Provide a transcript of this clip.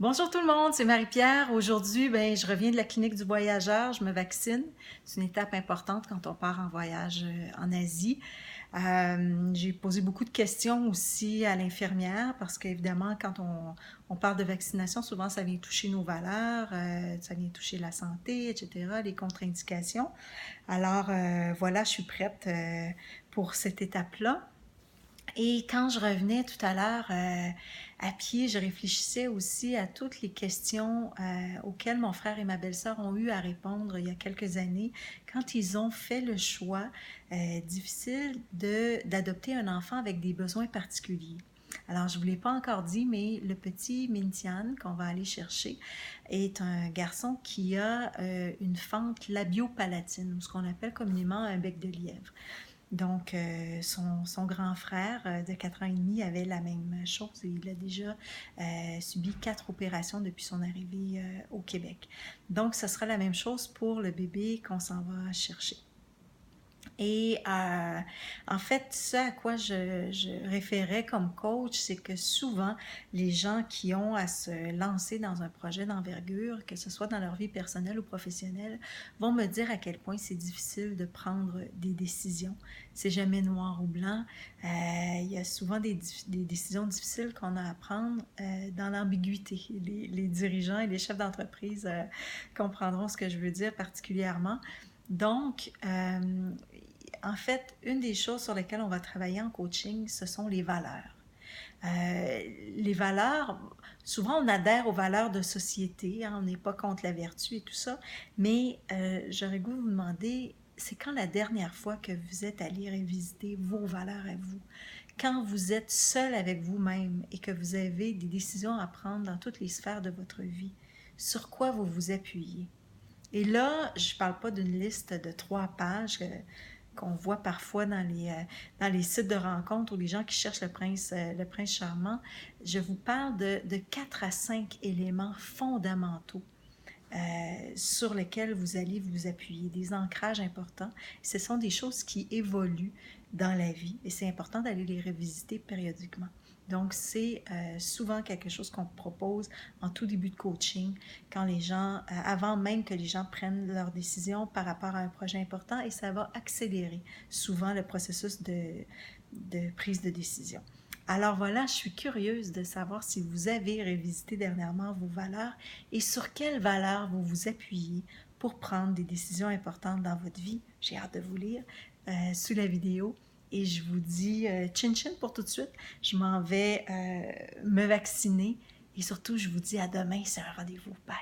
Bonjour tout le monde, c'est Marie-Pierre. Aujourd'hui, je reviens de la clinique du voyageur, je me vaccine. C'est une étape importante quand on part en voyage en Asie. J'ai posé beaucoup de questions aussi à l'infirmière parce qu'évidemment, quand on parle de vaccination, souvent ça vient toucher nos valeurs, ça vient toucher la santé, etc., les contre-indications. Alors voilà, je suis prête pour cette étape-là. Et quand je revenais tout à l'heure à pied, je réfléchissais aussi à toutes les questions auxquelles mon frère et ma belle-sœur ont eu à répondre il y a quelques années quand ils ont fait le choix difficile d'adopter un enfant avec des besoins particuliers. Alors, je ne vous l'ai pas encore dit, mais le petit Mintian qu'on va aller chercher est un garçon qui a une fente labiopalatine, ou ce qu'on appelle communément un bec de lièvre. Donc, son grand frère de 4 ans et demi avait la même chose et il a déjà subi 4 opérations depuis son arrivée au Québec. Donc, ce sera la même chose pour le bébé qu'on s'en va chercher. Et en fait, ce à quoi je référais comme coach, c'est que souvent, les gens qui ont à se lancer dans un projet d'envergure, que ce soit dans leur vie personnelle ou professionnelle, vont me dire à quel point c'est difficile de prendre des décisions. C'est jamais noir ou blanc. Il y a souvent des décisions difficiles qu'on a à prendre dans l'ambiguïté. Les dirigeants et les chefs d'entreprise comprendront ce que je veux dire particulièrement. Donc, en fait, une des choses sur lesquelles on va travailler en coaching, ce sont les valeurs. Les valeurs, souvent on adhère aux valeurs de société, hein, on n'est pas contre la vertu et tout ça, mais j'aurais goût de vous demander, c'est quand la dernière fois que vous êtes allé revisiter vos valeurs à vous? Quand vous êtes seul avec vous-même et que vous avez des décisions à prendre dans toutes les sphères de votre vie, sur quoi vous vous appuyez? Et là, je ne parle pas d'une liste de 3 pages qu'on voit parfois dans les sites de rencontres ou les gens qui cherchent le prince charmant. Je vous parle de 4 à 5 éléments fondamentaux sur lesquels vous allez vous appuyer, des ancrages importants. Ce sont des choses qui évoluent dans la vie et c'est important d'aller les revisiter périodiquement. Donc, c'est souvent quelque chose qu'on propose en tout début de coaching, quand les gens, avant même que les gens prennent leurs décisions par rapport à un projet important, et ça va accélérer souvent le processus de prise de décision. Alors voilà, je suis curieuse de savoir si vous avez revisité dernièrement vos valeurs et sur quelles valeurs vous vous appuyez pour prendre des décisions importantes dans votre vie. J'ai hâte de vous lire sous la vidéo. Et je vous dis chin chin pour tout de suite. Je m'en vais me vacciner. Et surtout, je vous dis à demain, c'est un rendez-vous. Bye!